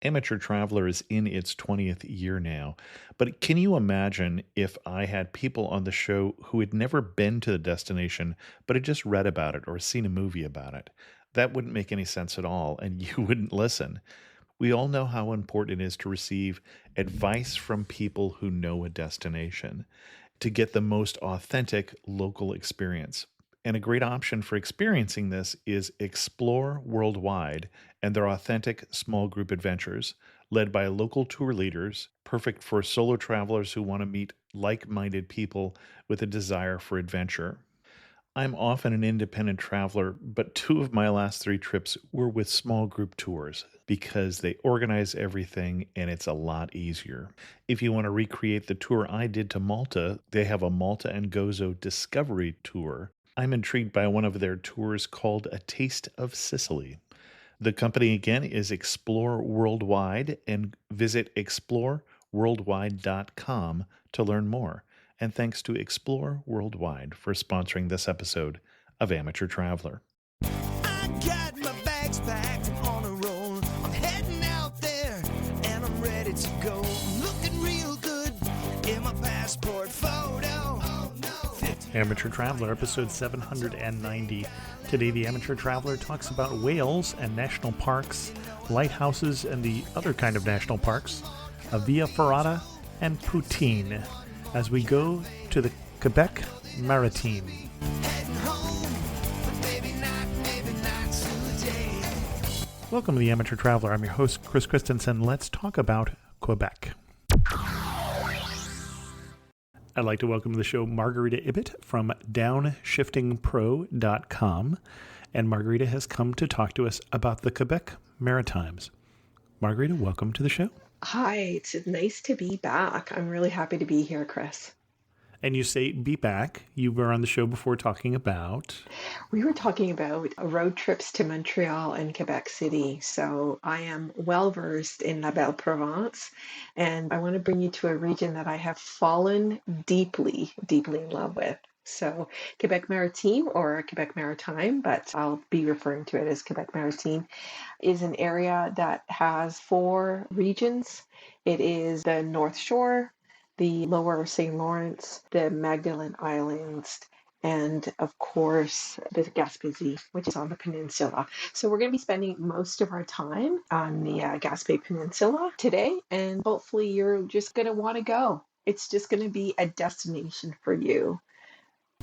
Amateur Traveler is in its 20th year now, but can you imagine if I had people on the show who had never been to the destination, but had just read about it or seen a movie about it? That wouldn't make any sense at all, and you wouldn't listen. We all know how important it is to receive advice from people who know a destination to get the most authentic local experience. And a great option for experiencing this is Explore Worldwide and their authentic small group adventures, led by local tour leaders, perfect for solo travelers who want to meet like minded people with a desire for adventure. I'm often an independent traveler, but two of my last three trips were with small group tours because they organize everything and it's a lot easier. If you want to recreate the tour I did to Malta, they have a Malta and Gozo Discovery Tour. I'm intrigued by one of their tours called A Taste of Sicily. The company again is Explore Worldwide, and visit exploreworldwide.com to learn more. And thanks to Explore Worldwide for sponsoring this episode of Amateur Traveler. I got my bags packed and on a roll. I'm heading out there and I'm ready to go. Looking real good in my passport photo. Oh, no. Amateur Traveler, episode 790. Today, the Amateur Traveler talks about whales and national parks, lighthouses and the other kind of national parks, Via Ferrata and Poutine, as we go to the Quebec Maritime. Heading home, but maybe not today. Welcome to the Amateur Traveler. I'm your host, Chris Christensen. Let's talk about Quebec. I'd like to welcome to the show Margarita Ibbott from downshiftingpro.com. And Margarita has come to talk to us about the Quebec Maritimes. Margarita, welcome to the show. Hi, it's nice to be back. I'm really happy to be here, Chris. And you say be back. You were on the show before talking about... We were talking about road trips to Montreal and Quebec City. So I am well versed in La Belle Provence, and I want to bring you to a region that I have fallen deeply, deeply in love with. So Quebec Maritime, or Quebec Maritime, but I'll be referring to it as Quebec Maritime, is an area that has four regions. It is the North Shore, the Lower St. Lawrence, the Magdalen Islands, and of course the Gaspésie, which is on the peninsula. So we're going to be spending most of our time on the Gaspé Peninsula today, and hopefully you're just going to want to go. It's just going to be a destination for you.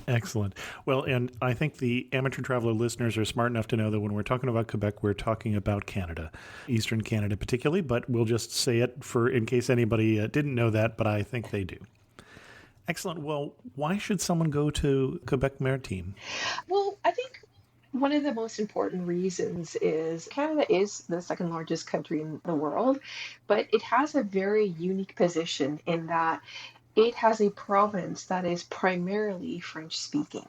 Excellent. Well, and I think the Amateur Traveler listeners are smart enough to know that when we're talking about Quebec, we're talking about Canada, Eastern Canada particularly, but we'll just say it for in case anybody didn't know that, but I think they do. Excellent. Well, why should someone go to Quebec Maritime? Well, I think one of the most important reasons is Canada is the second largest country in the world, but it has a very unique position in that it has a province that is primarily French speaking.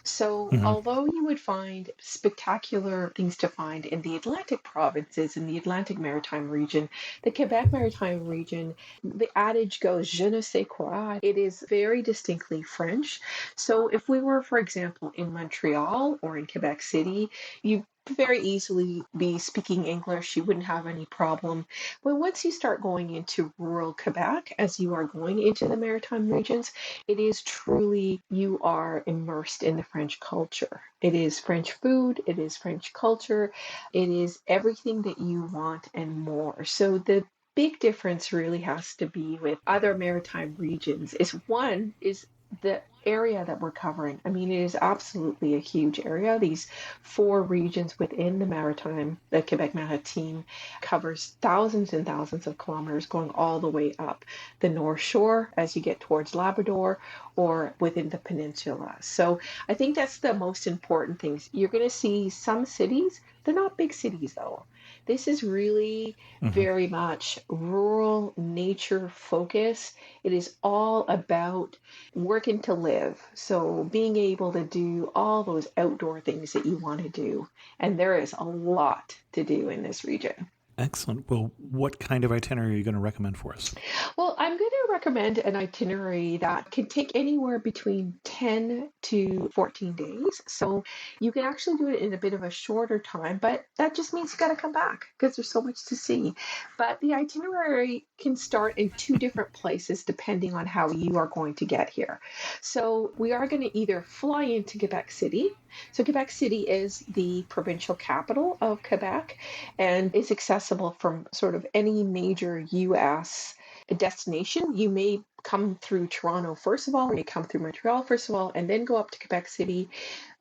So, although you would find spectacular things to find in the Atlantic provinces, in the Atlantic Maritime region, the Quebec Maritime region, the adage goes, je ne sais quoi, it is very distinctly French. So, if we were, for example, in Montreal or in Quebec City, you very easily be speaking English. You wouldn't have any problem. But once you start going into rural Quebec, as you are going into the maritime regions, it is truly, you are immersed in the French culture. It is French food, it is French culture, it is everything that you want and more. So the big difference really has to be with other maritime regions is one is the area that we're covering. I mean, it is absolutely a huge area. These four regions within the Maritime, the Quebec Maritime, covers thousands and thousands of kilometers going all the way up the North Shore as you get towards Labrador or within the peninsula. So I think that's the most important things. You're going to see some cities, they're not big cities though. This is really very much rural nature focus. It is all about working to live. So being able to do all those outdoor things that you want to do. And there is a lot to do in this region. Excellent. Well, what kind of itinerary are you going to recommend for us? Well, I'm going to recommend an itinerary that can take anywhere between 10 to 14 days. So you can actually do it in a bit of a shorter time, but that just means you got to come back because there's so much to see. But the itinerary can start in two different places depending on how you are going to get here. So we are going to either fly into Quebec City. So Quebec City is the provincial capital of Quebec and is accessible from sort of any major US destination. You may come through Toronto first of all, or you come through Montreal first of all, and then go up to Quebec City,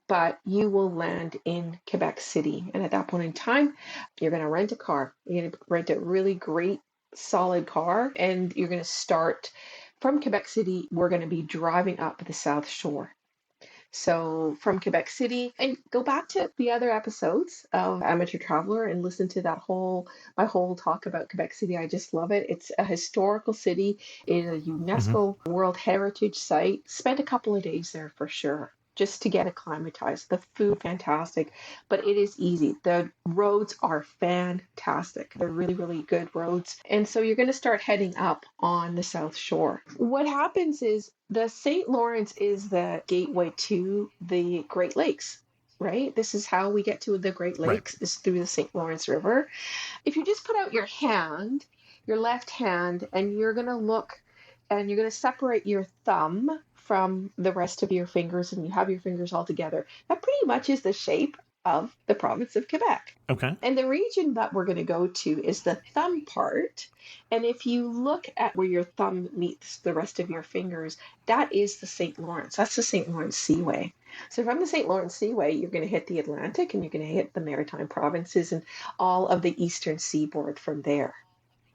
but you will land in Quebec City. And at that point in time, you're going to rent a car. You're going to rent a really great, solid car, and you're going to start from Quebec City. We're going to be driving up the South Shore. So from Quebec City, and go back to the other episodes of Amateur Traveler and listen to my whole talk about Quebec City. I just love it. It's a historical city. It is a Hmm. UNESCO World Heritage Site. Spend a couple of days there for sure, just to get acclimatized. The food, fantastic, but it is easy. The roads are fantastic. They're really, really good roads. And so you're going to start heading up on the South Shore. What happens is the St. Lawrence is the gateway to the Great Lakes. Right? This is how we get to the Great Right. Lakes is through the St. Lawrence River. If you just put out your hand, your left hand, and you're going to look and you're going to separate your thumb from the rest of your fingers and you have your fingers all together, that pretty much is the shape of the province of Quebec. Okay. And the region that we're going to go to is the thumb part. And if you look at where your thumb meets the rest of your fingers, that is the St. Lawrence. That's the St. Lawrence Seaway. So from the St. Lawrence Seaway, you're going to hit the Atlantic and you're going to hit the Maritime provinces and all of the eastern seaboard from there.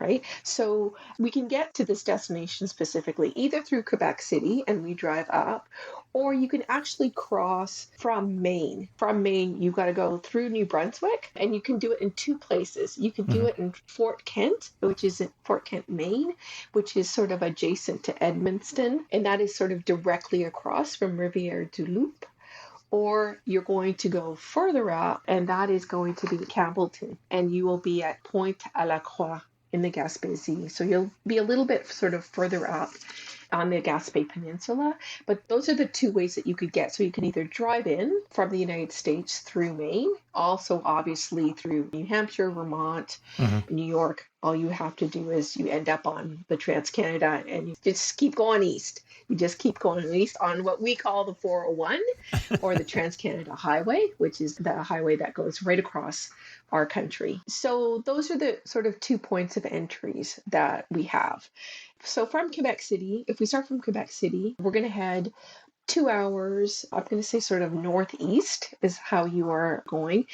Right. So we can get to this destination specifically either through Quebec City and we drive up, or you can actually cross from Maine. From Maine, you've got to go through New Brunswick and you can do it in two places. You can do Hmm. it in Fort Kent, which is in Fort Kent, Maine, which is sort of adjacent to Edmundston. And that is sort of directly across from Riviere du Loup. Or you're going to go further up, and that is going to be Campbellton, and you will be at Pointe à la Croix in the Gaspésie. So you'll be a little bit sort of further up on the Gaspé Peninsula. But those are the two ways that you could get. So you can either drive in from the United States through Maine, also obviously through New Hampshire, Vermont, Hmm. New York. All you have to do is you end up on the Trans-Canada and you just keep going east. You just keep going east on what we call the 401 or the Trans-Canada Highway, which is the highway that goes right across our country. So those are the sort of 2 points of entries that we have. So from Quebec City, if we start from Quebec City, we're going to head 2 hours, I'm going to say sort of northeast is how you are going.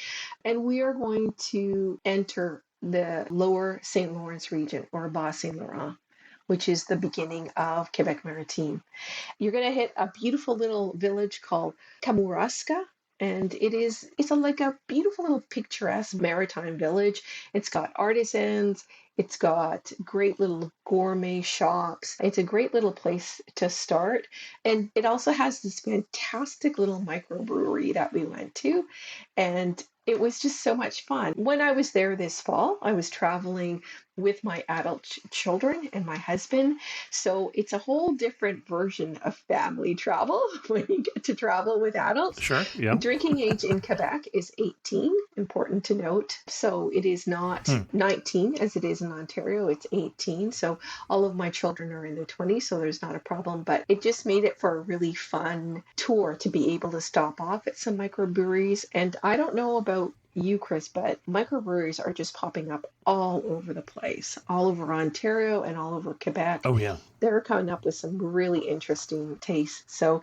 And we are going to enter the lower St. Lawrence region or Bas Saint Laurent, which is the beginning of Quebec Maritime. You're going to hit a beautiful little village called Kamouraska. And like a beautiful little picturesque maritime village. It's got artisans, it's got great little gourmet shops. It's a great little place to start. And it also has this fantastic little microbrewery that we went to. And it was just so much fun. When I was there this fall, I was traveling with my adult children and my husband. So it's a whole different version of family travel when you get to travel with adults. Sure. Yeah. Drinking age in Quebec is 18, important to note. So it is not Hmm. 19 as it is in Ontario, it's 18. So all of my children are in their 20s, so there's not a problem. But it just made it for a really fun tour to be able to stop off at some microbreweries. And I don't know about you, Chris, but microbreweries are just popping up all over the place, all over Ontario and all over Quebec. Oh, yeah. They're coming up with some really interesting tastes. So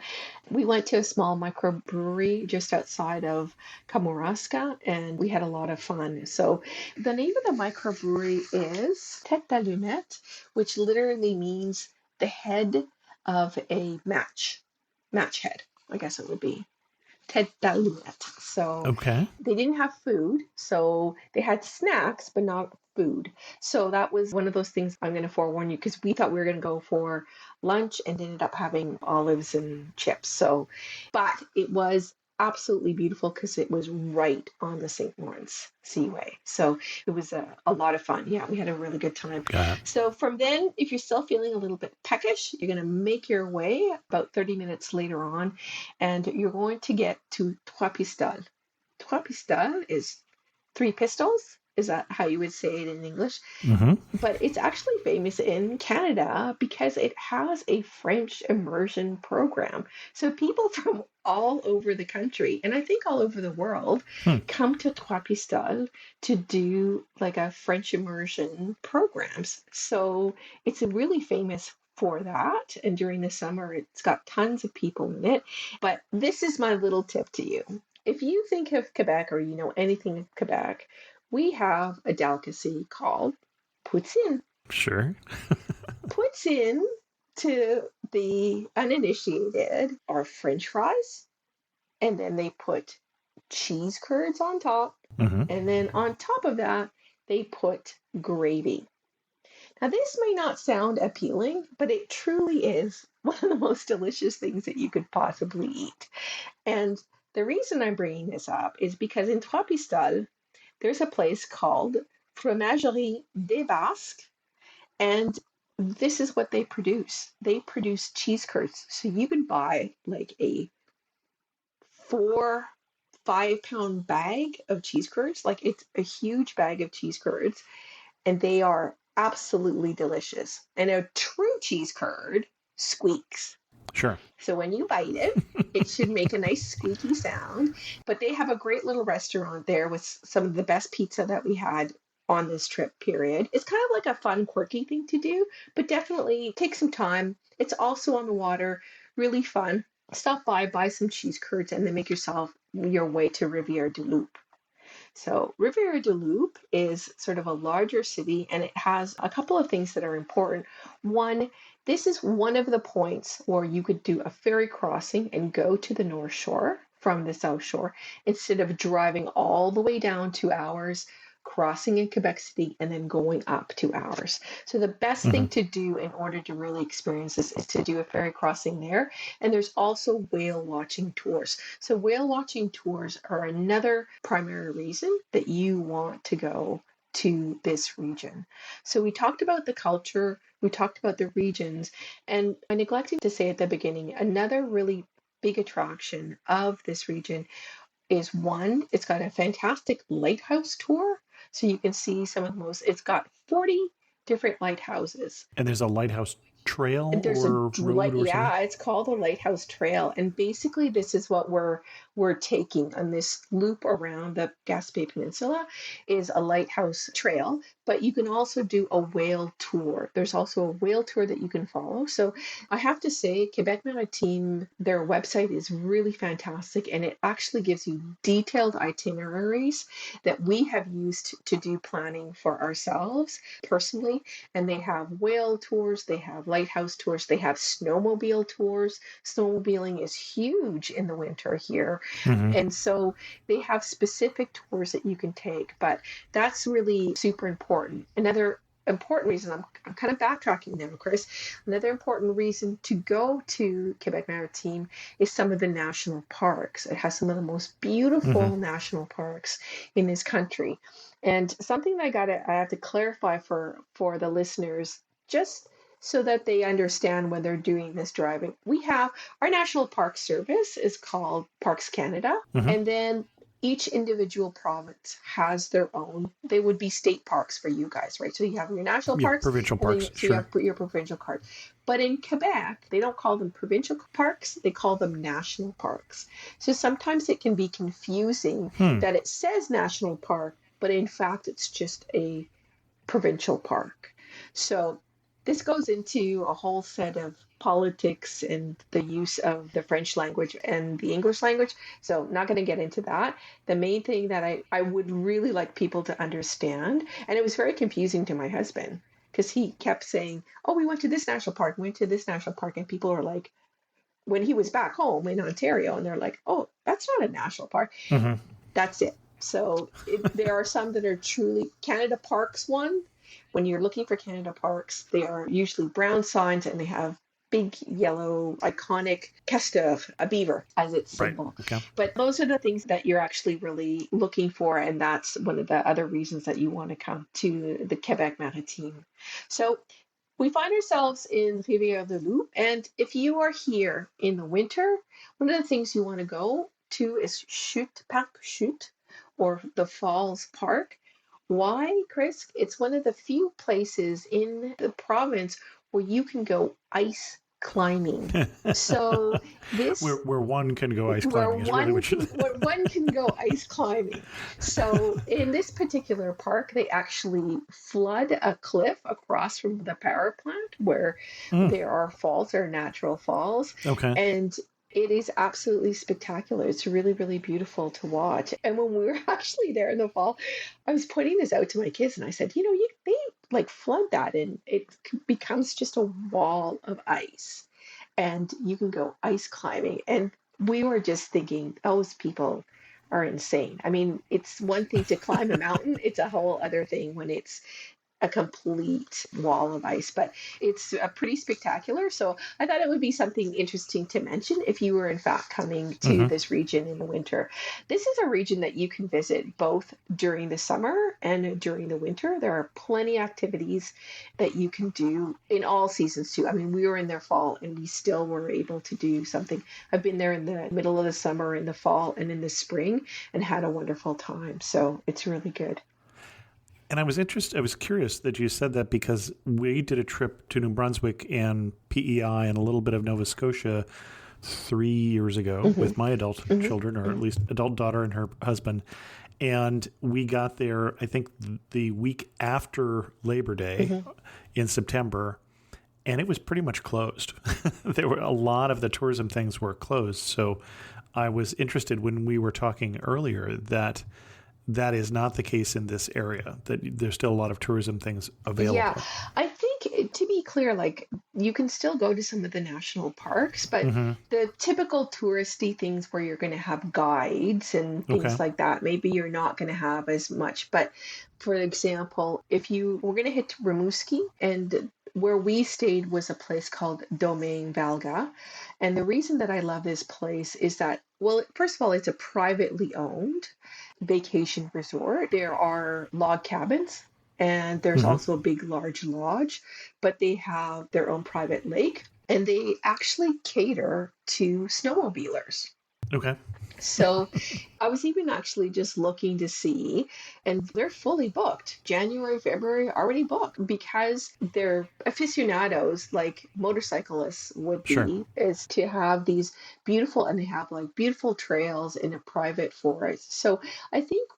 we went to a small microbrewery just outside of Kamouraska and we had a lot of fun. So the name of the microbrewery is Tête d'Allumette, which literally means the head of a match head, I guess it would be. Tête d'Allumette. So Okay. they didn't have food, so they had snacks, but not food. So that was one of those things I'm going to forewarn you because we thought we were going to go for lunch and ended up having olives and chips. So, but it was absolutely beautiful because it was right on the St. Lawrence Seaway. So it was a lot of fun. Yeah, we had a really good time. Got it. So from then, if you're still feeling a little bit peckish, you're going to make your way about 30 minutes later on, and you're going to get to Trois Pistoles. Trois Pistoles is three pistols. Is that how you would say it in English? Mm-hmm. But it's actually famous in Canada because it has a French immersion program. So people from all over the country, and I think all over the world, Hmm. come to Trois Pistoles to do like a French immersion programs. So it's really famous for that. And during the summer, it's got tons of people in it. But this is my little tip to you. If you think of Quebec or you know anything of Quebec, we have a delicacy called poutine. Sure. Poutine, to the uninitiated, are French fries, and then they put cheese curds on top, Mm-hmm. and then on top of that, they put gravy. Now, this may not sound appealing, but it truly is one of the most delicious things that you could possibly eat. And the reason I'm bringing this up is because in Trois Pistoles, there's a place called Fromagerie des Basques, and this is what they produce. They produce cheese curds. So you could buy like a 4, 5 pound bag of cheese curds. Like it's a huge bag of cheese curds, and they are absolutely delicious. And a true cheese curd squeaks. Sure. So when you bite it, it should make a nice squeaky sound. But they have a great little restaurant there with some of the best pizza that we had on this trip period. It's kind of like a fun, quirky thing to do, but definitely take some time. It's also on the water, really fun. Stop by, buy some cheese curds, and then make yourself your way to Rivière du Loup. So Rivière du Loup is sort of a larger city and it has a couple of things that are important. One, this is one of the points where you could do a ferry crossing and go to the North Shore from the South Shore instead of driving all the way down 2 hours, crossing in Quebec City, and then going up 2 hours. So the best Mm-hmm. thing to do in order to really experience this is to do a ferry crossing there. And there's also whale watching tours. So whale watching tours are another primary reason that you want to go to this region. So we talked about the culture, we talked about the regions, and I neglected to say at the beginning, another really big attraction of this region is one, it's got a fantastic lighthouse tour. So you can see some of the most, it's got 40 different lighthouses. And there's a lighthouse trail And there's a or road light, or something? yeah, it's called the Lighthouse Trail. And basically this is what we're taking on this loop around the Gaspé Peninsula is a lighthouse trail, but you can also do a whale tour. There's also a whale tour that you can follow. So I have to say, Quebec Maritime, their website is really fantastic and it actually gives you detailed itineraries that we have used to do planning for ourselves personally. And they have whale tours, they have lighthouse tours, they have snowmobile tours. Snowmobiling is huge in the winter here. Mm-hmm. And so they have specific tours that you can take, but that's really super important. Another important reason, I'm kind of backtracking now, Chris. Another important reason to go to Quebec Maritime is some of the national parks. It has some of the most beautiful Mm-hmm. national parks in this country. And something that I have to clarify for the listeners, just so that they understand when they're doing this driving. We have our National Park Service is called Parks Canada, Mm-hmm. and then each individual province has their own. They would be state parks for you guys, right? So you have your national Yeah, parks, provincial and parks, then so you sure. have your provincial parks. But in Quebec, they don't call them provincial parks; they call them national parks. So sometimes it can be confusing Hmm. that it says national park, but in fact it's just a provincial park. So this goes into a whole set of politics and the use of the French language and the English language. So not going to get into that. The main thing that I would really like people to understand, and it was very confusing to my husband because he kept saying, oh, we went to this national park, we went to this national park. And people are like, when he was back home in Ontario, and they're like, oh, that's not a national park. Mm-hmm. That's it. So there are some that are truly Canada Parks one. When you're looking for Canada Parks, they are usually brown signs and they have big yellow iconic Kestöv, a beaver, as its Right. symbol. Okay. But those are the things that you're actually really looking for, and that's one of the other reasons that you want to come to the Quebec Maritime. So we find ourselves in Rivière de Loup, and if you are here in the winter, one of the things you want to go to is Chute Parc Chute, or the Falls Park. Why, Chris? It's one of the few places in the province where you can go ice climbing. So this Where one can go ice climbing is really what you. where one can go ice climbing. So in this particular park, they actually flood a cliff across from the power plant where Mm, there are falls, there are natural falls, okay. and it is absolutely spectacular. It's really, really beautiful to watch. And when we were actually there in the fall, I was pointing this out to my kids, and I said, they like flood that, and it becomes just a wall of ice, and you can go ice climbing. And we were just thinking, those people are insane. I mean, it's one thing to climb a mountain, it's a whole other thing when it's a complete wall of ice, but it's pretty spectacular. So I thought it would be something interesting to mention if you were in fact coming to Hmm. this region in the winter. This is a region that you can visit both during the summer and during the winter. There are plenty of activities that you can do in all seasons too. I mean, we were in their fall and we still were able to do something. I've been there in the middle of the summer, in the fall, and in the spring, and had a wonderful time. So it's really good. And I was curious that you said that because we did a trip to New Brunswick and PEI and a little bit of Nova Scotia 3 years ago with my adult children, or at least adult daughter and her husband. And we got there, I think, the week after Labor Day in September, and it was pretty much closed. There were a lot of the tourism things were closed. So I was interested when we were talking earlier that that is not the case in this area, that there's still a lot of tourism things Yeah, available. I think to be clear, like you can still go to some of the national parks, but Hmm. the typical touristy things where you're going to have guides and Okay. things like that, maybe you're not going to have as much. But for example, if you were going to hit Rimouski, and where we stayed was a place called Domaine Valga. And the reason that I love this place is that, well, first of all, it's a privately owned vacation resort. There are log cabins, and there's Hmm. also a big, large lodge, but they have their own private lake, and they actually cater to snowmobilers. Okay. So I was even actually just looking to see, and they're fully booked. January, February, already booked because they're aficionados like motorcyclists would Sure. be, is to have these beautiful, and they have like beautiful trails in a private forest. So I think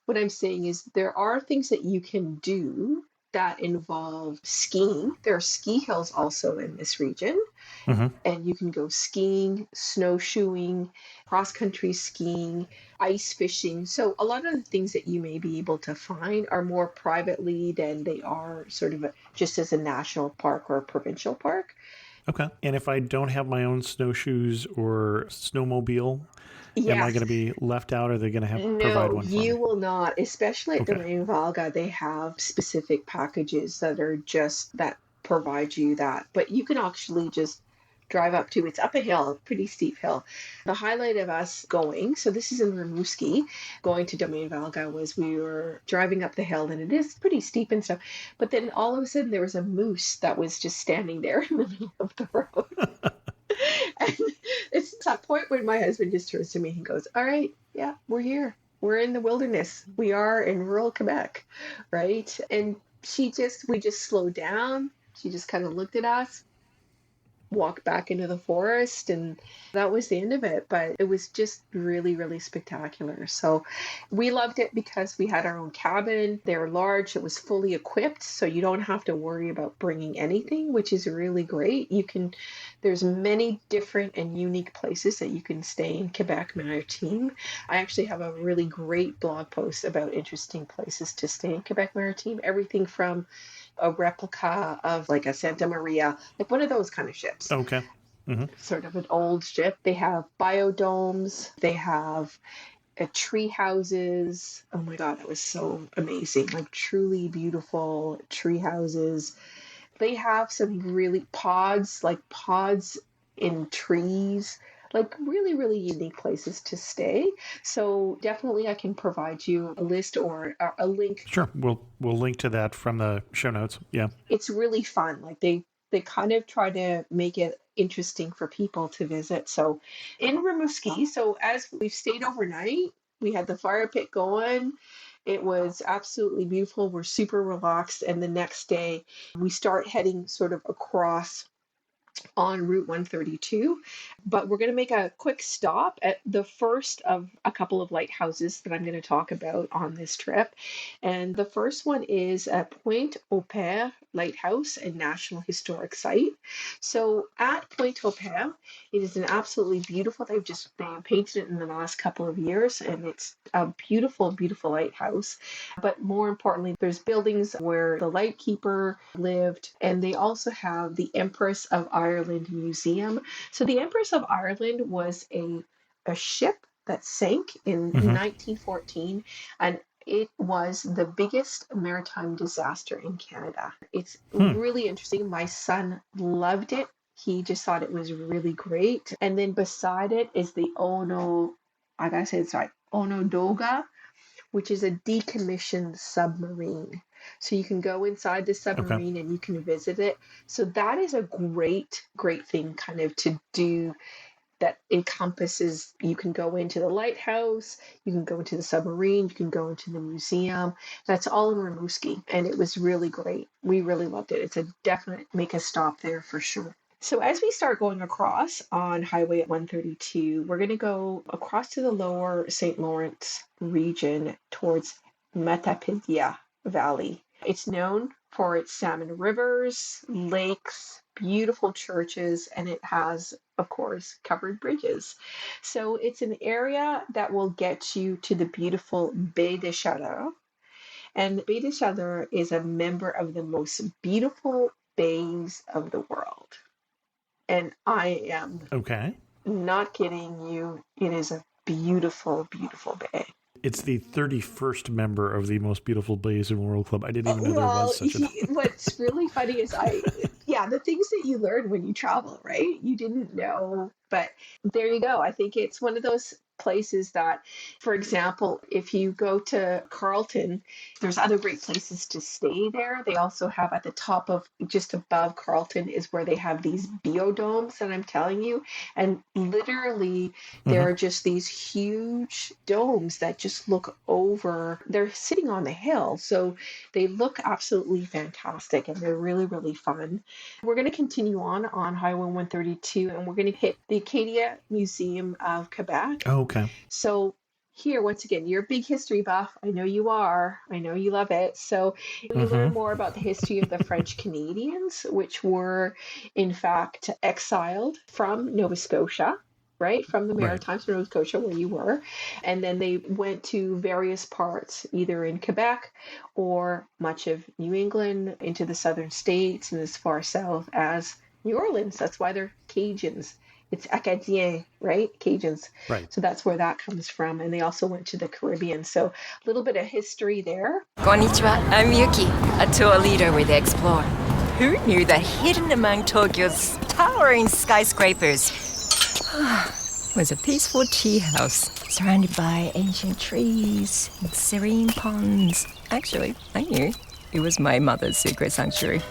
what I'm saying is there are things that you can do that involve skiing. There are ski hills also in this region, Hmm. and you can go skiing, snowshoeing, cross country skiing, ice fishing. So a lot of the things that you may be able to find are more privately than they are sort of just as a national park or a provincial park. Okay. And if I don't have my own snowshoes or snowmobile, am I Yeah, going to be left out? Or are they going to have provide no, one for me? you will not. Especially at Okay. Domaine Valga, they have specific packages that are just that provide you that. But you can actually just drive up to, it's up a hill, pretty steep hill. The highlight of us going, so this is in Rimouski, going to Domaine Valga, was we were driving up the hill, and it is pretty steep and stuff. But then all of a sudden there was a moose that was just standing there in the middle of the road. And it's that point when my husband just turns to me and goes, "All right, yeah, we're here. We're in the wilderness. We are in rural Quebec, right?" And we just slowed down. She just kind of looked at us, walked back into the forest, and that was the end of it. But it was just really, really spectacular. So we loved it because we had our own cabin. They were large, it was fully equipped, so you don't have to worry about bringing anything, which is really great. There's many different and unique places that you can stay in Quebec Maritime. I actually have a really great blog post about interesting places to stay in Quebec Maritime, everything from a replica of like a Santa Maria, like one of those kind of ships, Okay. Hmm. sort of an old ship. They have biodomes, they have tree houses. Oh my God, that was so amazing. Like truly beautiful tree houses. They have some really pods, like pods in trees, like really, really unique places to stay. So definitely I can provide you a list or a link. Sure. We'll link to that from the show notes. Yeah. It's really fun. Like they kind of try to make it interesting for people to visit. So in Rimouski, so as we've stayed overnight, we had the fire pit going. It was absolutely beautiful. We're super relaxed. And the next day we start heading sort of across on Route 132, but we're going to make a quick stop at the first of a couple of lighthouses that I'm going to talk about on this trip. And the first one is a Pointe au Père Lighthouse and National Historic Site. So at Pointe au Père, it is an absolutely beautiful, they painted it in the last couple of years, and it's a beautiful, beautiful lighthouse. But more importantly, there's buildings where the lightkeeper lived, and they also have the Empress of Ireland Museum. So the Empress of Ireland was a ship that sank in 1914, and it was the biggest maritime disaster in Canada. It's really interesting. My son loved it. He just thought it was really great. And then beside it is the I gotta say it's right, Onondaga, which is a decommissioned submarine. So you can go inside the Okay. submarine and you can visit it. So that is a great, great thing kind of to do that encompasses, you can go into the lighthouse, you can go into the submarine, you can go into the museum. That's all in Rimouski, and it was really great. We really loved it. It's a definite make a stop there for sure. So as we start going across on Highway 132, we're going to go across to the lower St. Lawrence region towards Matapédia Valley. It's known for its salmon rivers, lakes, beautiful churches, and it has, of course, covered bridges. So it's an area that will get you to the beautiful Baie des Chaleurs. And Baie des Chaleurs is a member of the most beautiful bays of the world. And I am Okay. not kidding you. It is a beautiful, beautiful bay. It's the 31st member of the Most Beautiful Bays in World Club. I didn't even know there Well, was such a. what's really funny is the things that you learn when you travel, right? You didn't know, but there you go. I think it's one of those places that, for example, if you go to Carlton, there's other great places to stay there. They also have at the top of just above Carlton is where they have these biodomes that I'm telling you. And literally, there are just these huge domes that just look over, they're sitting on the hill. So they look absolutely fantastic and they're really, really fun. We're going to continue on Highway 132 and we're going to hit the Acadia Museum of Quebec. Oh, okay. So here, once again, you're a big history buff. I know you are. I know you love it. So we learn more about the history of the French Canadians, which were in fact exiled from Nova Scotia, right? From the Right. Maritimes to Nova Scotia, where you were. And then they went to various parts, either in Quebec or much of New England, into the southern states and as far south as New Orleans. That's why they're Cajuns. It's Acadien, right? Cajuns. Right. So that's where that comes from. And they also went to the Caribbean. So a little bit of history there. Konnichiwa, I'm Yuki, a tour leader with Explore. Who knew that hidden among Tokyo's towering skyscrapers was a peaceful tea house surrounded by ancient trees and serene ponds? Actually, I knew. It was my mother's secret sanctuary.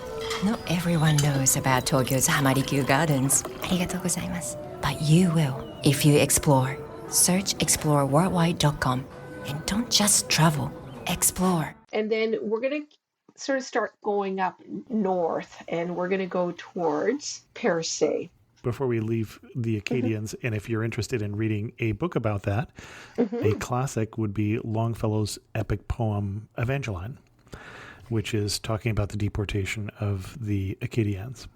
Not everyone knows about Tokyo's Hamarikyu Gardens. Arigatou gozaimasu. But you will if you explore. Search exploreworldwide.com and don't just travel, explore. And then we're going to sort of start going up north and we're going to go towards Percé. Before we leave the Acadians, and if you're interested in reading a book about that, a classic would be Longfellow's epic poem Evangeline, which is talking about the deportation of the Acadians.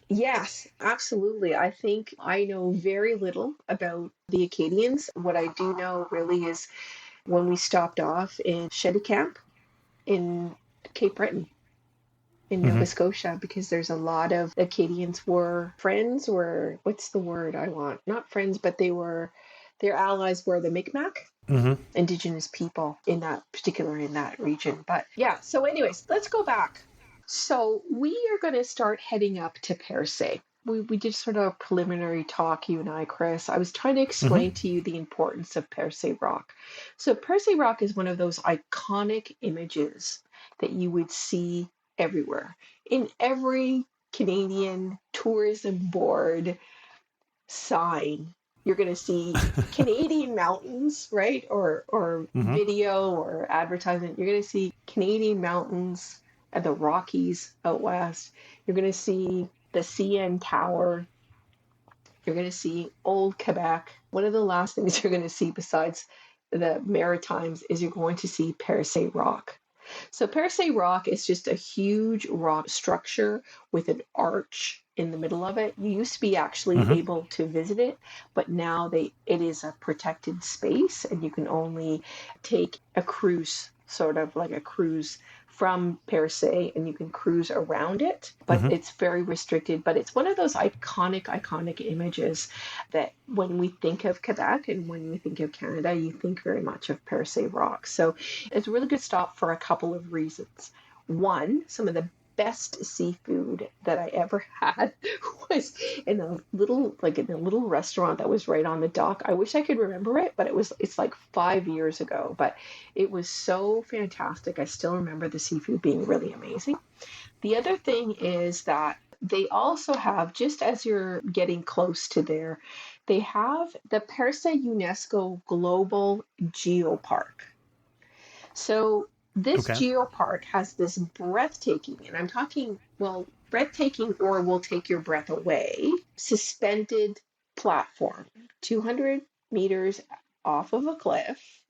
Yes, absolutely. I think I know very little about the Acadians. What I do know really is when we stopped off in Shetty Camp in Cape Breton in Nova Scotia, because there's a lot of Acadians were friends, were, what's the word I want? Not friends, but their allies were the Mi'kmaq. Indigenous people in that region. But yeah, so anyways, let's go back. So we are going to start heading up to Percé. We did sort of a preliminary talk, you and I, Chris. I was trying to Hmm. explain to you the importance of Percé Rock. So Percé Rock is one of those iconic images that you would see everywhere. In every Canadian tourism board sign, you're going to see Canadian mountains, right? Or Hmm. video or advertisement. You're going to see Canadian mountains and the Rockies out west. You're going to see the CN Tower. You're going to see old Quebec. One of the last things you're going to see besides the Maritimes is you're going to see Percé Rock. So Percé Rock is just a huge rock structure with an arch in the middle of it. You used to be actually Hmm. able to visit it, but now it is a protected space and you can only take a cruise, sort of like a cruise from Percé, and you can cruise around it, but Hmm. it's very restricted. But it's one of those iconic images that when we think of Quebec and when we think of Canada, you think very much of Percé Rock. So it's a really good stop for a couple of reasons. One, some of the best seafood that I ever had was in a little restaurant that was right on the dock. I wish I could remember it, but it's like 5 years ago. But it was so fantastic. I still remember the seafood being really amazing. The other thing is that they also have, just as you're getting close to there, they have the Persa UNESCO Global Geopark. So this Okay. geopark has this breathtaking, and I'm talking, well, breathtaking or will take your breath away, suspended platform, 200 meters off of a cliff,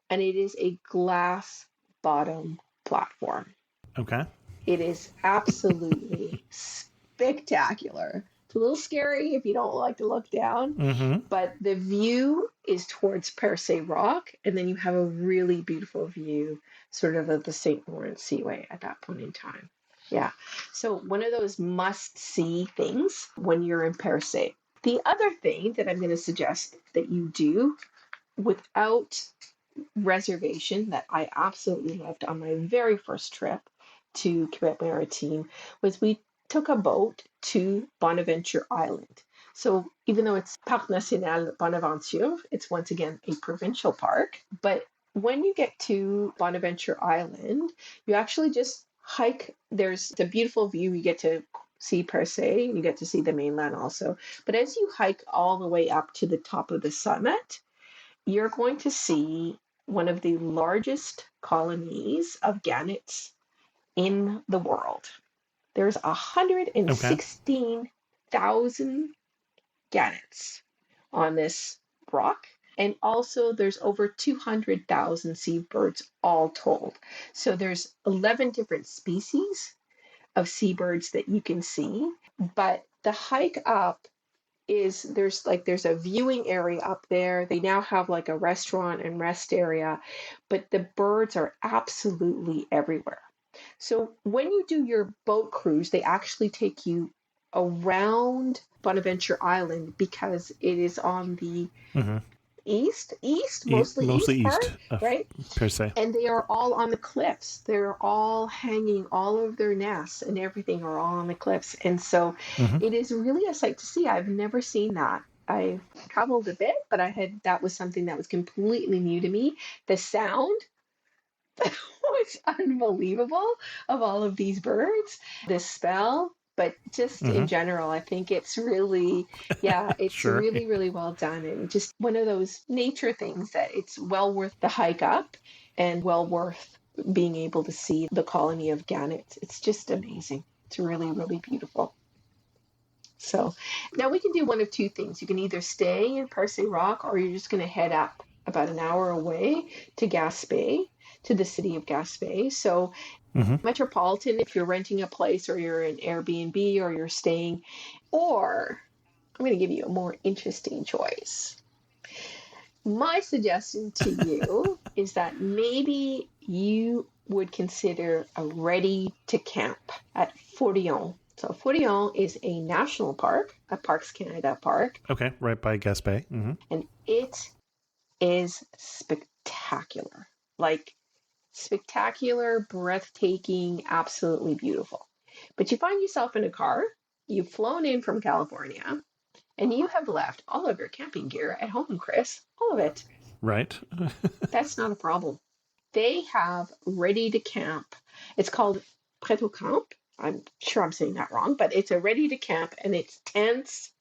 and it is a glass bottom platform. Okay. It is absolutely spectacular. It's a little scary if you don't like to look down, Hmm. but the view is towards Percé Rock, and then you have a really beautiful view sort of the St. Lawrence Seaway at that point in time. Yeah. So one of those must-see things when you're in Percé. The other thing that I'm going to suggest that you do without reservation that I absolutely loved on my very first trip to Quebec Maritime was we took a boat to Bonaventure Island. So even though it's Parc National Bonaventure, it's once again a provincial park. But when you get to Bonaventure Island, you actually just hike. There's the beautiful view. You get to see per se, you get to see the mainland also. But as you hike all the way up to the top of the summit, you're going to see one of the largest colonies of gannets in the world. There's Okay. 116,000 gannets on this rock. And also there's over 200,000 seabirds all told. So there's 11 different species of seabirds that you can see. But the hike up is there's a viewing area up there. They now have like a restaurant and rest area, but the birds are absolutely everywhere. So when you do your boat cruise, they actually take you around Bonaventure Island because it is on the Hmm. east, mostly Mostly east part, east of right? per se. And they are all on the cliffs. They're all hanging, all of their nests and everything are all on the cliffs. And so Hmm. it is really a sight to see. I've never seen that. I've traveled a bit, but that was something that was completely new to me. The sound was unbelievable of all of these birds, the spell, but just in Hmm. general, I think it's really, yeah, it's Sure. really, really well done. And just one of those nature things that it's well worth the hike up and well worth being able to see the colony of gannets. It's just amazing. It's really, really beautiful. So now we can do one of two things. You can either stay in Parsley Rock or you're just going to head up about an hour away to Gaspé, to the city of Gaspé. So Hmm. Metropolitan, if you're renting a place or you're in Airbnb or you're staying, or I'm going to give you a more interesting choice. My suggestion to you is that maybe you would consider a ready to camp at Fortillon. So Fortillon is a national park, a Parks Canada park, Okay. Right by Gaspé. Hmm. and it is spectacular. Like spectacular, breathtaking, absolutely beautiful. But you find yourself in a car, you've flown in from California, and you have left all of your camping gear at home, Chris. All of it. Right. That's not a problem. They have ready to camp. It's called Prêt au Camp. I'm sure I'm saying that wrong, but it's a ready to camp and it's tents.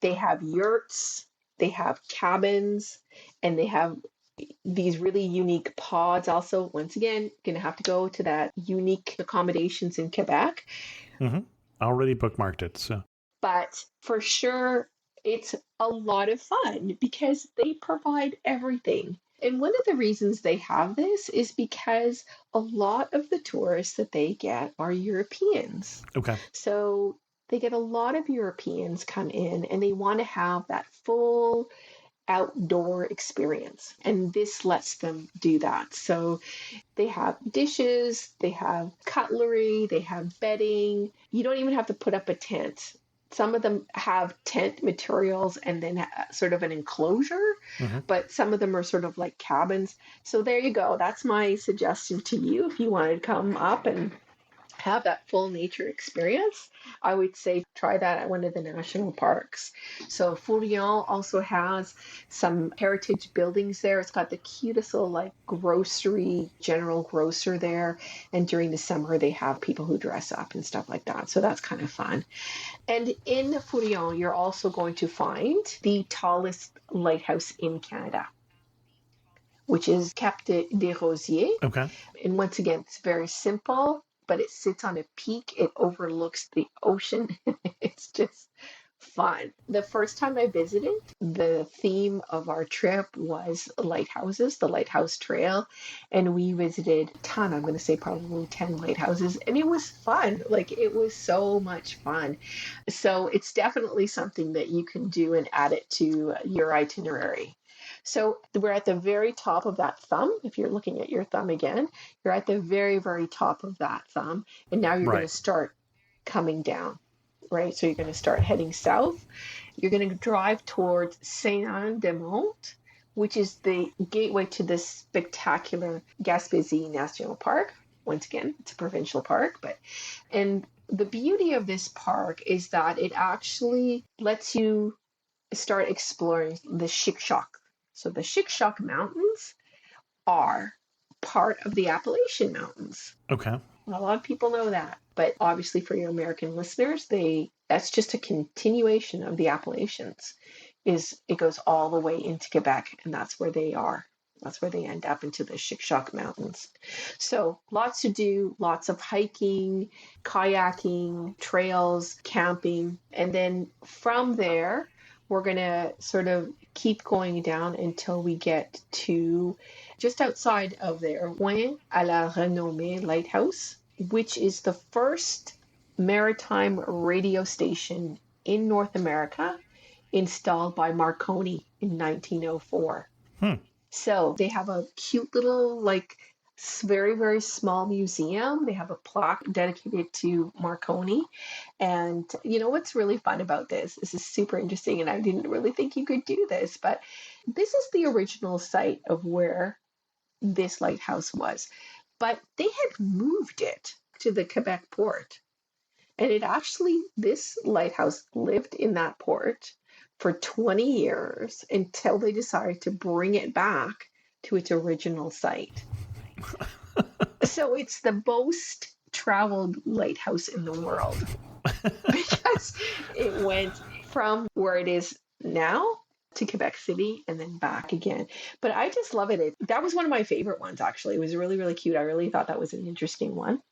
They have yurts, they have cabins, and they have these really unique pods also. Once again, going to have to go to that unique accommodations in Quebec. Mm-hmm. Already bookmarked it. So But for sure, it's a lot of fun because they provide everything. And one of the reasons they have this is because a lot of the tourists that they get are Europeans. okay. So they get a lot of Europeans come in and they want to have that full outdoor experience. And this lets them do that. So they have dishes, they have cutlery, they have bedding. You don't even have to put up a tent. Some of them have tent materials and then sort of an enclosure, Mm-hmm. but some of them are sort of like cabins. So there you go. That's my suggestion to you if you wanted to come up and have that full nature experience. I would say try that at one of the national parks. So Fourillon also has some heritage buildings there. It's got the cutest little like grocery, general grocer there. And during the summer, they have people who dress up and stuff like that. So that's kind of fun. And in Fourillon, you're also going to find the tallest lighthouse in Canada, which is Cap des Rosiers. Okay. And once again, it's very simple, but it sits on a peak. It overlooks the ocean. It's just fun. The first time I visited, the theme of our trip was lighthouses, the Lighthouse Trail. And we visited a ton, I'm going to say probably 10 lighthouses. And it was fun. Like, it was so much fun. So it's definitely something that you can do and add it to your itinerary. So we're at the very top of that thumb. If you're looking at your thumb again, you're at the very, very top of that thumb. And now you're going to Right. start coming down, right? So you're going to start heading south. You're going to drive towards Saint-Anne-des-Monts, which is the gateway to this spectacular Gaspésie National Park. Once again, it's a provincial park, and the beauty of this park is that it actually lets you start exploring the Chic-Choc. So the Chic-Choc Mountains are part of the Appalachian Mountains. Okay. A lot of people know that, but obviously for your American listeners, that's just a continuation of the Appalachians. It goes all the way into Quebec, and that's where they are. That's where they end up into the Chic-Choc Mountains. So lots to do, lots of hiking, kayaking, trails, camping, and then from there, we're going to sort of keep going down until we get to just outside of there, Pointe à la Renommée Lighthouse, which is the first maritime radio station in North America installed by Marconi in 1904. So they have a cute little, like, very, very small museum. They have a plaque dedicated to Marconi. And you know what's really fun about this? This is super interesting, and I didn't really think you could do this, but this is the original site of where this lighthouse was. But they had moved it to the Quebec port. And this lighthouse lived in that port for 20 years until they decided to bring it back to its original site. So it's the most traveled lighthouse in the world because it went from where it is now to Quebec City and then back again. But I just love it. That was one of my favorite ones, actually. It was really, really cute. I really thought that was an interesting one.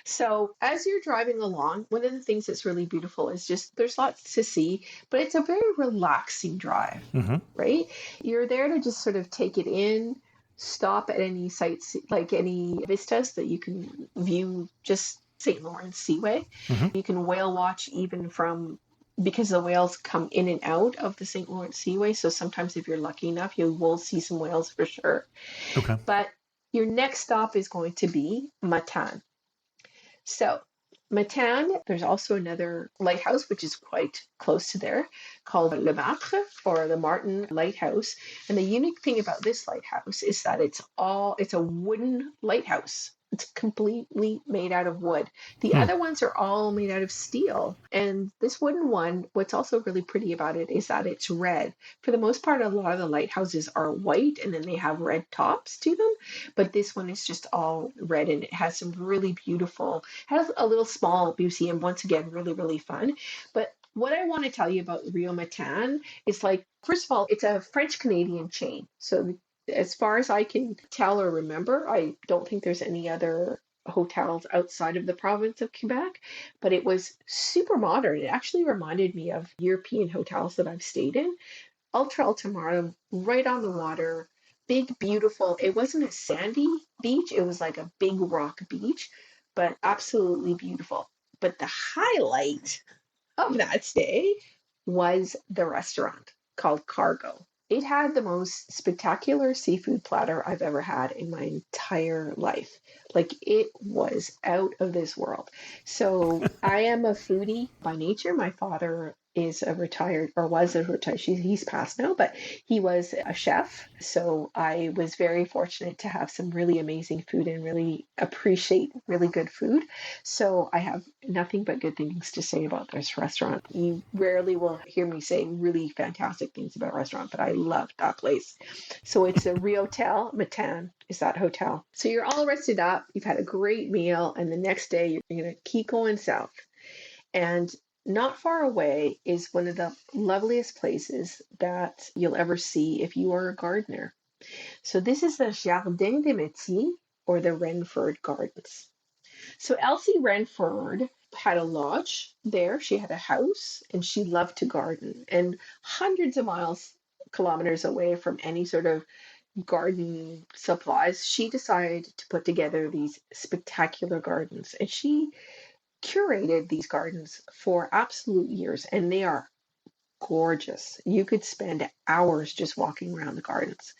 So as you're driving along, one of the things that's really beautiful is just there's lots to see, but it's a very relaxing drive, right? You're there to just sort of take it in, stop at any sites, like any vistas that you can view, just St. Lawrence Seaway. You can whale watch even because the whales come in and out of the St. Lawrence Seaway. So sometimes if you're lucky enough, you will see some whales for sure. Okay. But your next stop is going to be Matane. So Matan, there's also another lighthouse, which is quite close to there, called Le Matre or the Martin Lighthouse. And the unique thing about this lighthouse is that it's a wooden lighthouse. It's completely made out of wood. The Hmm. other ones are all made out of steel. And this wooden one, what's also really pretty about it is that it's red. For the most part, a lot of the lighthouses are white and then they have red tops to them. But this one is just all red and it has some really beautiful, has a little small museum, once again, really, really fun. But what I want to tell you about Rio Matan is like, first of all, it's a French Canadian chain. So as far as I can tell or remember, I don't think there's any other hotels outside of the province of Quebec, but it was super modern. It actually reminded me of European hotels that I've stayed in. Ultra ultimatum, right on the water, big, beautiful. It wasn't a sandy beach, it was like a big rock beach, but absolutely beautiful. But the highlight of that stay was the restaurant called Cargo. It had the most spectacular seafood platter I've ever had in my entire life. Like it was out of this world. So I am a foodie by nature. My father is a retired or was a retired, he's passed now, but he was a chef. So I was very fortunate to have some really amazing food and really appreciate really good food. So I have nothing but good things to say about this restaurant. You rarely will hear me say really fantastic things about a restaurant, but I loved that place. So it's the Riotel Matan is that hotel. So you're all rested up, you've had a great meal, and the next day you're going to keep going south. And not far away is one of the loveliest places that you'll ever see if you are a gardener. So this is the Jardin des Métiers or the Renford Gardens. So Elsie Renford had a lodge there. She had a house and she loved to garden. And hundreds of miles, kilometers away from any sort of garden supplies, she decided to put together these spectacular gardens. And she curated these gardens for absolute years. And they are gorgeous. You could spend hours just walking around the gardens.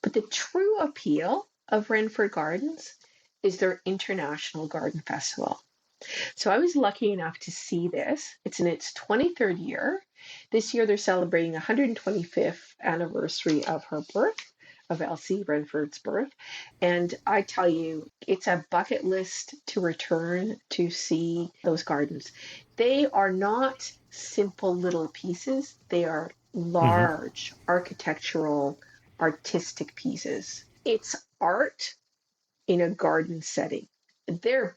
But the true appeal of Renford Gardens is their International Garden Festival. So I was lucky enough to see this. It's in its 23rd year. This year they're celebrating 125th anniversary of her birth, of Elsie Renford's birth. And I tell you, it's a bucket list to return to see those gardens. They are not simple little pieces, they are Hmm. large architectural, artistic pieces. It's art in a garden setting. They're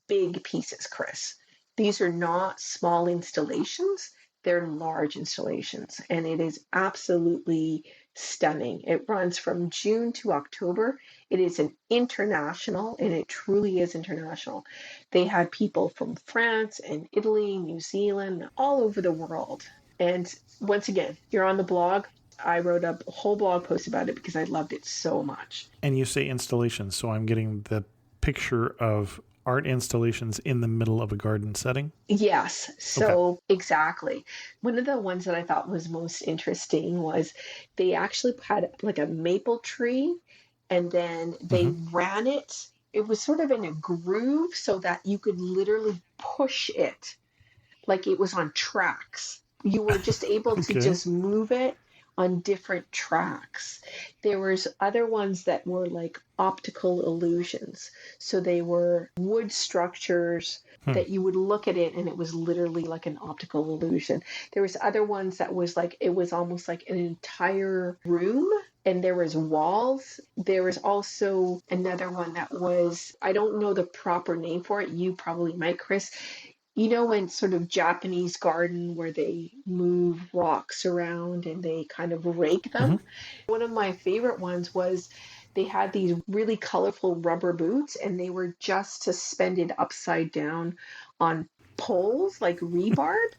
big pieces, Chris. These are not small installations, they're large installations, and it is absolutely stunning. It runs from June to October. It is an international, and it truly is international. They had people from France and Italy, New Zealand, all over the world. And once again, you're on the blog. I wrote a whole blog post about it because I loved it so much. And you say installations, so I'm getting the picture of art installations in the middle of a garden setting. Yes, Okay. so exactly. One of the ones that I thought was most interesting was they actually had like a maple tree and then they Hmm. ran it. It was sort of in a groove so that you could literally push it like it was on tracks. You were just able to Okay. just move it on different tracks. There was other ones that were like optical illusions. So they were wood structures Hmm. that you would look at it and it was literally like an optical illusion. There was other ones that was like it was almost like an entire room and there was walls. There was also another one that was I don't know the proper name for it. You probably might, Chris. You know, in sort of Japanese garden where they move rocks around and they kind of rake Hmm. them. One of my favorite ones was they had these really colorful rubber boots and they were just suspended upside down on poles like rebarb.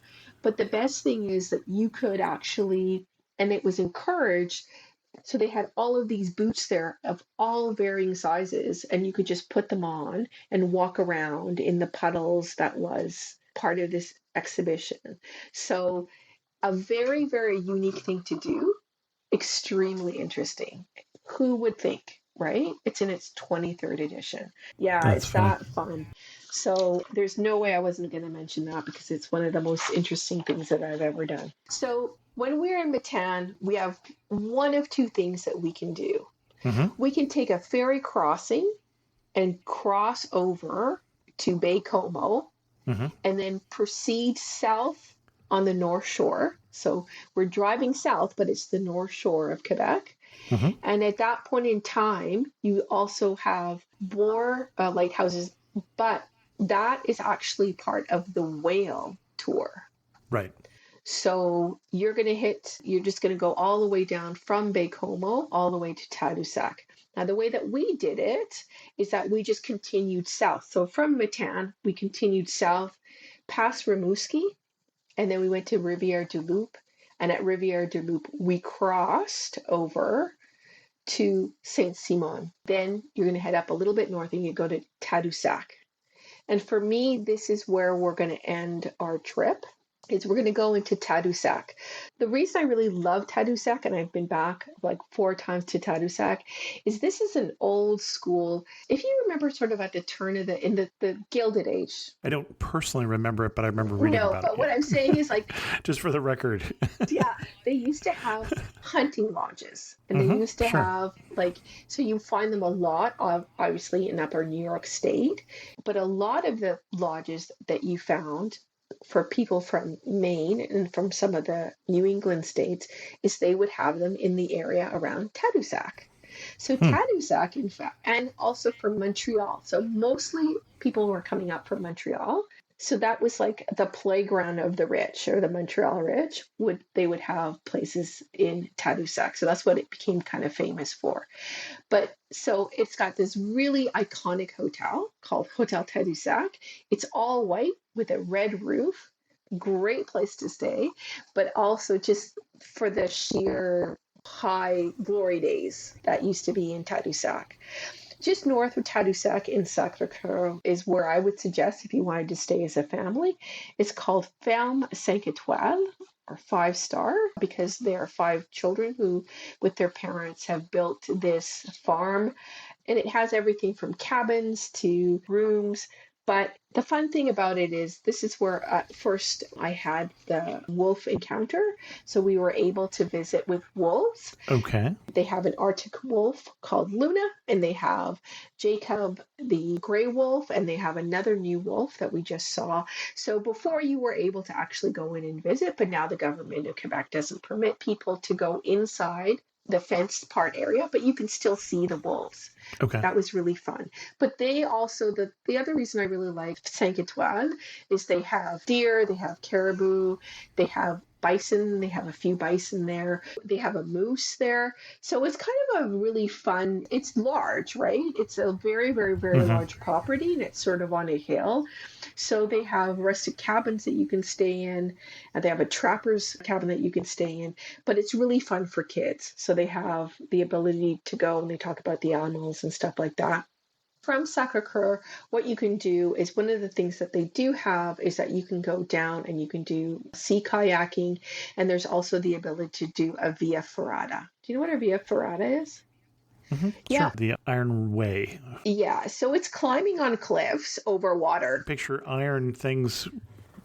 But the best thing is that you could actually, and it was encouraged, so they had all of these boots there of all varying sizes, and you could just put them on and walk around in the puddles that was part of this exhibition. So, a very, very unique thing to do, extremely interesting. Who would think, right? It's in its 23rd edition. Yeah, That's it's funny. that fun. So there's no way I wasn't going to mention that because it's one of the most interesting things that I've ever done. So when we're in Matan, we have one of two things that we can do. Mm-hmm. We can take a ferry crossing and cross over to Bay Como Mm-hmm. and then proceed south on the North Shore. So we're driving south, but it's the North Shore of Quebec. Mm-hmm. And at that point in time, you also have more lighthouses, but that is actually part of the whale tour. Right. So you're just going to go all the way down from Baie-Comeau all the way to Tadoussac. Now, the way that we did it is that we just continued south. So from Matan, we continued south past Rimouski, and then we went to Rivière-du-Loup. And at Rivière-du-Loup, we crossed over to Saint-Simon. Then you're going to head up a little bit north and you go to Tadoussac. And for me, this is where we're going to end our trip. Is we're going to go into Tadoussac. The reason I really love Tadoussac, and I've been back like 4 times to Tadoussac, is this is an old school. If you remember sort of at the turn of the Gilded Age. I don't personally remember it, but I remember reading about it. No, but what I'm saying is like, just for the record. yeah, they used to have hunting lodges, and they used to have so you find them a lot, obviously in upper New York State, but a lot of the lodges that you found for people from Maine and from some of the New England states is they would have them in the area around Tadoussac. So Tadoussac, in fact, and also from Montreal. So mostly people were coming up from Montreal. So that was like the playground of the rich, or the Montreal rich. They would have places in Tadoussac. So that's what it became kind of famous for. But so it's got this really iconic hotel called Hotel Tadoussac. It's all white with a red roof. Great place to stay, but also just for the sheer high glory days that used to be in Tadoussac. Just north of Tadoussac in Sacré-Cœur is where I would suggest if you wanted to stay as a family. It's called Ferme 5 Étoiles, or 5-star, because there are 5 children who, with their parents, have built this farm. And it has everything from cabins to rooms. But the fun thing about it is this is where at first I had the wolf encounter. So we were able to visit with wolves. Okay. They have an Arctic wolf called Luna, and they have Jacob the gray wolf, and they have another new wolf that we just saw. So before you were able to actually go in and visit, but now the government of Quebec doesn't permit people to go inside the fenced part area, but you can still see the wolves. Okay. That was really fun. But they also, the other reason I really like 5 Étoiles is they have deer, they have caribou, they have bison, they have a few bison there, they have a moose there. So it's kind of a really fun, it's large, right? It's a very, very, very large property, and it's sort of on a hill. So they have rustic cabins that you can stay in, and they have a trapper's cabin that you can stay in, but it's really fun for kids. So they have the ability to go, and they talk about the animals and stuff like that. From Sacré-Cœur, what you can do is, one of the things that they do have is that you can go down and you can do sea kayaking, and there's also the ability to do a via ferrata. Do you know what a via ferrata is? Mm-hmm. Yeah. Sure. The Iron Way. Yeah, so it's climbing on cliffs over water. Picture iron things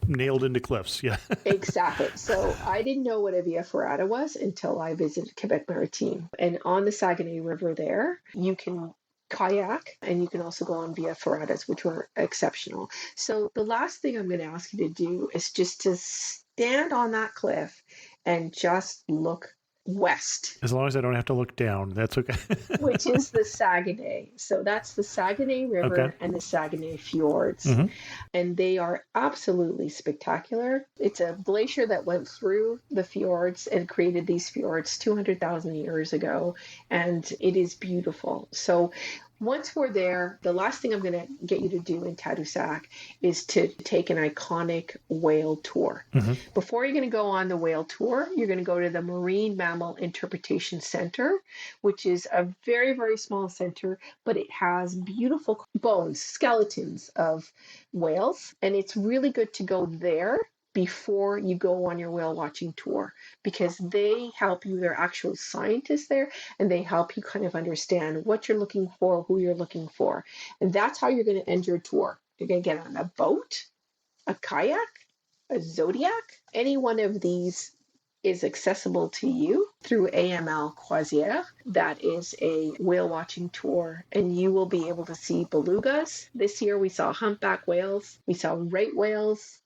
nailed into cliffs. Yeah. Exactly. So I didn't know what a via ferrata was until I visited Quebec Maritime. And on the Saguenay River there, you can kayak, and you can also go on via ferratas, which were exceptional. So the last thing I'm going to ask you to do is just to stand on that cliff and just look west. As long as I don't have to look down, that's okay. Which is the Saguenay. So that's the Saguenay River and the Saguenay Fjords. Mm-hmm. And they are absolutely spectacular. It's a glacier that went through the fjords and created these fjords 200,000 years ago. And it is beautiful. So once we're there, the last thing I'm going to get you to do in Tadoussac is to take an iconic whale tour. Mm-hmm. Before you're going to go on the whale tour, you're going to go to the Marine Mammal Interpretation Center, which is a very, very small center, but it has beautiful bones, skeletons of whales. And it's really good to go there before you go on your whale watching tour, because they help you. They're actual scientists there, and they help you kind of understand what you're looking for, who you're looking for. And that's how you're going to end your tour, You're going to get on a boat, a kayak, a Zodiac. Any one of these is accessible to you through AML Croisière. That is a whale watching tour, and you will be able to see belugas. This year we saw humpback whales, we saw right whales,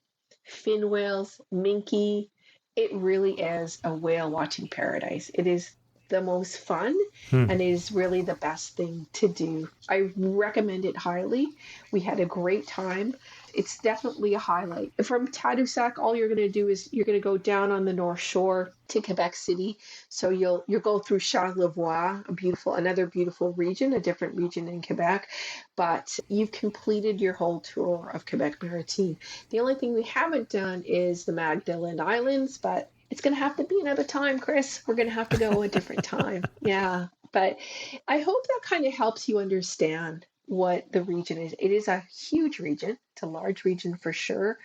fin whales, minke. It really is a whale watching paradise. It is the most fun and it is really the best thing to do. I recommend it highly. We had a great time. It's definitely a highlight. From Tadoussac, all you're going to do is you're going to go down on the North Shore to Quebec City. So you'll go through Charlevoix, another beautiful region, a different region in Quebec. But you've completed your whole tour of Quebec Maritime. The only thing we haven't done is the Magdalen Islands, but it's going to have to be another time, Chris. We're going to have to go a different time. Yeah. But I hope that kind of helps you understand what the region is. It is a huge region. It's a large region for sure.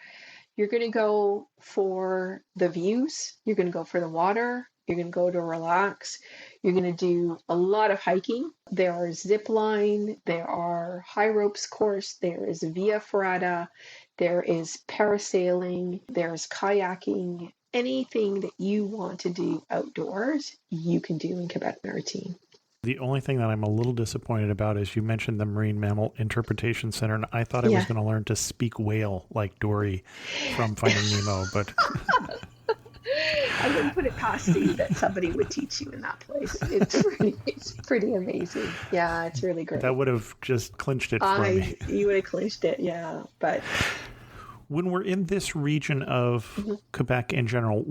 You're going to go for the views. You're going to go for the water. You're going to go to relax. You're going to do a lot of hiking. There are zip line. There are high ropes course. There is via ferrata. There is parasailing. There's kayaking. Anything that you want to do outdoors, you can do in Quebec Maritime. The only thing that I'm a little disappointed about is you mentioned the Marine Mammal Interpretation Center, and I thought I was going to learn to speak whale like Dory from Finding Nemo, but I wouldn't put it past you that somebody would teach you in that place. It's pretty amazing. Yeah, it's really great. That would have just clinched it for me. You would have clinched it, yeah. But when we're in this region of Quebec in general,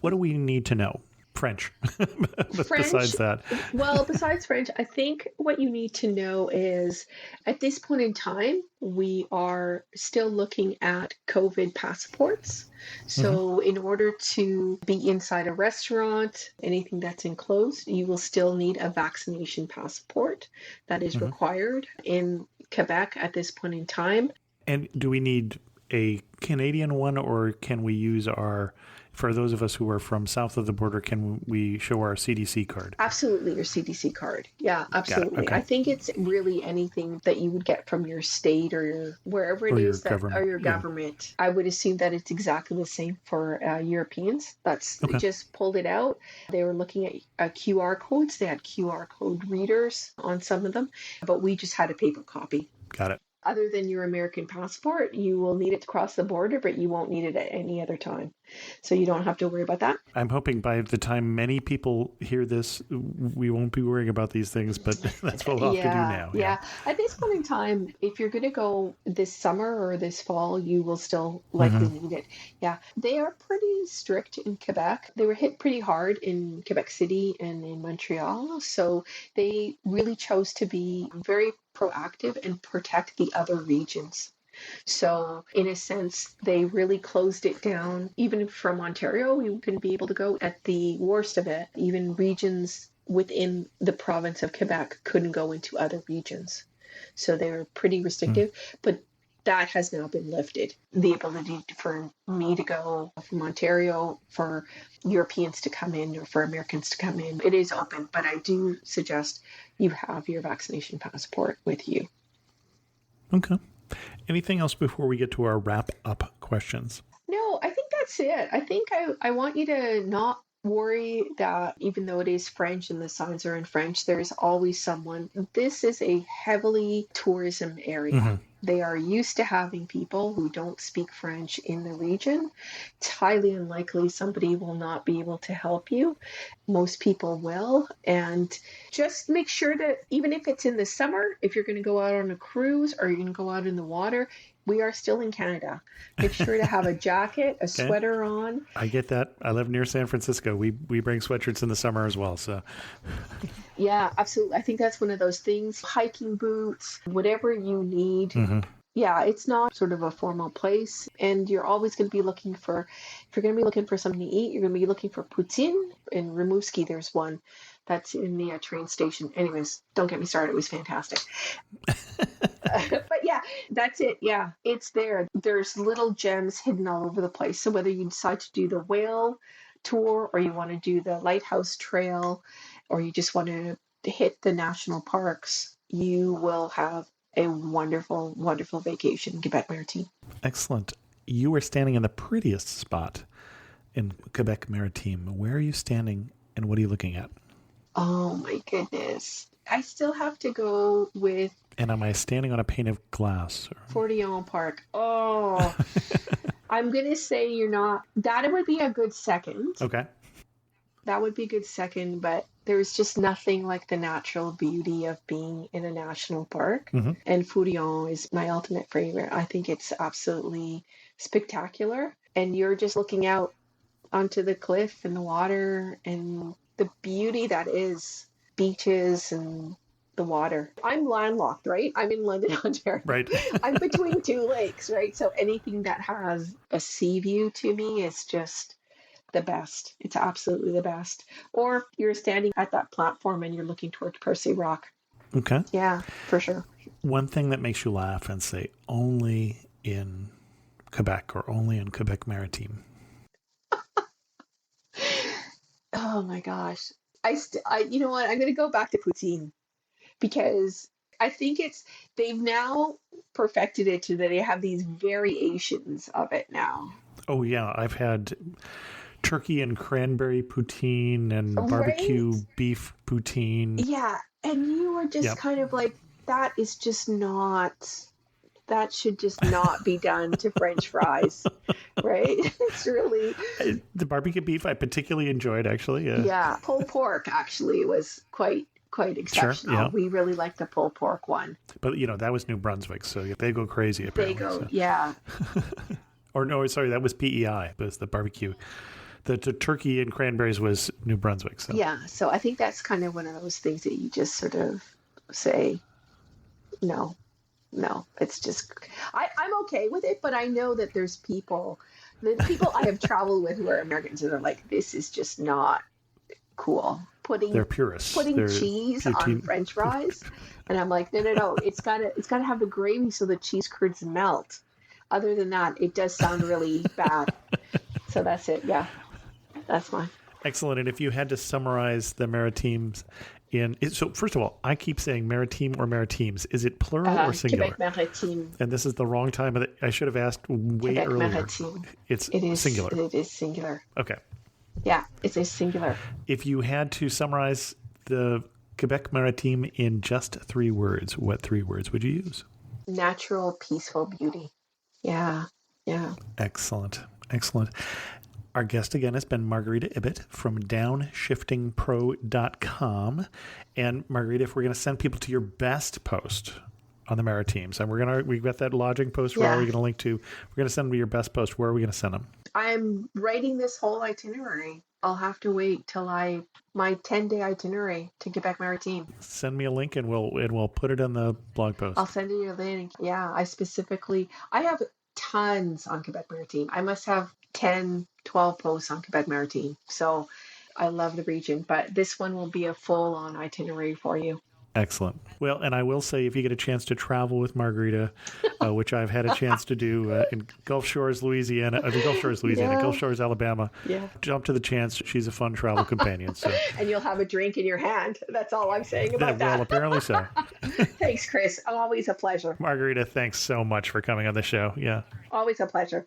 what do we need to know? French. Besides that. Well, besides French, I think what you need to know is at this point in time, we are still looking at COVID passports. So in order to be inside a restaurant, anything that's enclosed, you will still need a vaccination passport. That is required in Quebec at this point in time. And do we need a Canadian one, or can we use for those of us who are from south of the border, can we show our CDC card? Absolutely, your CDC card. Yeah, absolutely. Okay. I think it's really anything that you would get from your state or wherever it is or your government. I would assume that it's exactly the same for Europeans. They just pulled it out. They were looking at QR codes. They had QR code readers on some of them, but we just had a paper copy. Got it. Other than your American passport, you will need it to cross the border, but you won't need it at any other time. So you don't have to worry about that. I'm hoping by the time many people hear this, we won't be worrying about these things, but that's what we'll have to do now. Yeah. At this point in time, if you're going to go this summer or this fall, you will still likely need it. Yeah. They are pretty strict in Quebec. They were hit pretty hard in Quebec City and in Montreal. So they really chose to be very proactive and protect the other regions. So in a sense, they really closed it down. Even from Ontario, we couldn't be able to go at the worst of it. Even regions within the province of Quebec couldn't go into other regions. So they were pretty restrictive, but that has now been lifted. The ability for me to go from Ontario, for Europeans to come in or for Americans to come in, it is open, but I do suggest you have your vaccination passport with you. Okay. Anything else before we get to our wrap-up questions? No, I think that's it. I think I want you to not worry that even though it is French and the signs are in French, there's always someone. This is a heavily tourism area. They are used to having people who don't speak French in the region. It's highly unlikely somebody will not be able to help you. Most people will. And just make sure that even if it's in the summer, if you're going to go out on a cruise or you're going to go out in the water, we are still in Canada. Make sure to have a jacket, a sweater on. I get that. I live near San Francisco. We bring sweatshirts in the summer as well. So, yeah, absolutely. I think that's one of those things. Hiking boots, whatever you need. Yeah, it's not sort of a formal place. And you're always going to be looking for, if you're going to be looking for something to eat, you're going to be looking for poutine. In Rimouski, there's one that's in the train station. Anyways, don't get me started. It was fantastic. But yeah, that's it. Yeah, it's there. There's little gems hidden all over the place. So whether you decide to do the whale tour or you want to do the lighthouse trail or you just want to hit the national parks, you will have a wonderful, wonderful vacation in Quebec Maritime. Excellent. You are standing in the prettiest spot in Quebec Maritime. Where are you standing and what are you looking at? Oh my goodness. I still have to go with And am I standing on a pane of glass? Fortillon Park. Oh, I'm going to say you're not. That would be a good second. Okay. That would be a good second, but there's just nothing like the natural beauty of being in a national park. Mm-hmm. And Fourillon is my ultimate favorite. I think it's absolutely spectacular. And you're just looking out onto the cliff and the water and the beauty that is beaches and the water. I'm landlocked, right? I'm in London, Ontario. Right. I'm between two lakes, right? So anything that has a sea view to me is just the best. It's absolutely the best. Or you're standing at that platform and you're looking towards Percy Rock. Okay. Yeah, for sure. One thing that makes you laugh and say only in Quebec or only in Quebec Maritime. Oh my gosh. You know what? I'm going to go back to poutine because I think they've now perfected it to that they have these variations of it now. Oh, yeah. I've had turkey and cranberry poutine and barbecue beef poutine. Yeah. And you were just kind of like, that should just not be done to French fries, right? It's really... The barbecue beef I particularly enjoyed, actually. Yeah. Pulled pork actually was quite exceptional. Sure, yeah. We really liked the pulled pork one. But, that was New Brunswick, so they go crazy, apparently. Yeah. Or no, sorry, that was PEI. It was the barbecue. The turkey and cranberries was New Brunswick. So. Yeah, so I think that's kind of one of those things that you just sort of say, no, it's just, I'm okay with it, but I know that the people I have traveled with who are Americans and they're like, this is just not cool. They're purists. Putting cheese on French fries. And I'm like, no, it's gotta have the gravy so the cheese curds melt. Other than that, it does sound really bad. So that's it. Yeah, that's mine. Excellent. And if you had to summarize the Maritimes so first of all, I keep saying Maritime or Maritimes. Is it plural or singular? Quebec Maritime. And this is the wrong time of I should have asked way Quebec earlier. Maritime. It is singular. It is singular. Okay. Yeah, it's a singular. If you had to summarize the Quebec Maritime in just 3 words, what 3 words would you use? Natural, peaceful beauty. Yeah. Excellent. Our guest again has been Margarita Ibbott from downshiftingpro.com. And Margarita, if we're going to send people to your best post on the Maritimes, and we've got that lodging post where are we going to link to? We're going to send them to your best post. Where are we going to send them? I'm writing this whole itinerary. I'll have to wait till my 10-day itinerary to Quebec Maritime. Send me a link and we'll put it in the blog post. I'll send you a link. Yeah, I have tons on Quebec Maritime. I must have 10, 12 posts on Quebec Maritime. So I love the region, but this one will be a full-on itinerary for you. Excellent. Well, and I will say, if you get a chance to travel with Margarita, which I've had a chance to do in Gulf Shores, Gulf Shores, Alabama, jump to the chance. She's a fun travel companion. So. And you'll have a drink in your hand. That's all I'm saying about that. Well, apparently so. Thanks, Chris. Always a pleasure. Margarita, thanks so much for coming on the show. Yeah. Always a pleasure.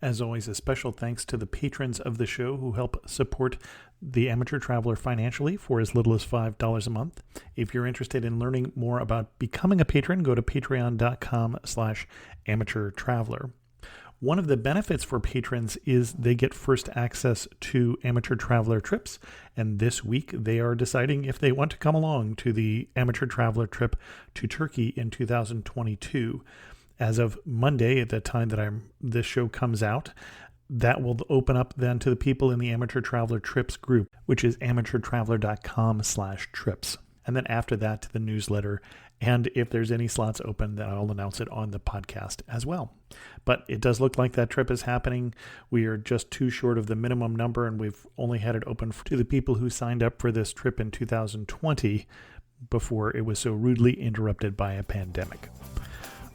As always, a special thanks to the patrons of the show who help support the Amateur Traveler financially for as little as $5 a month. If you're interested in learning more about becoming a patron, go to patreon.com/amateurtraveler. One of the benefits for patrons is they get first access to Amateur Traveler trips, and this week they are deciding if they want to come along to the Amateur Traveler trip to Turkey in 2022. As of Monday, at the time that this show comes out, that will open up then to the people in the Amateur Traveler Trips group, which is amateurtraveler.com/trips. And then after that, to the newsletter. And if there's any slots open, then I'll announce it on the podcast as well. But it does look like that trip is happening. We are just too short of the minimum number, and we've only had it open to the people who signed up for this trip in 2020 before it was so rudely interrupted by a pandemic.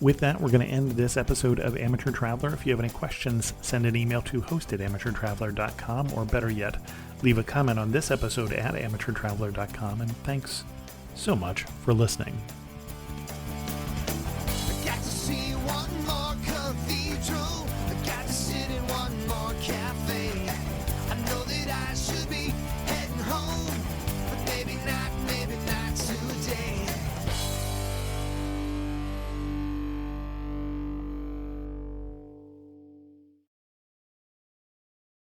With that, we're going to end this episode of Amateur Traveler. If you have any questions, send an email to host@amateurtraveler.com, or better yet, leave a comment on this episode at amateurtraveler.com. And thanks so much for listening. I got to see one more cathedral.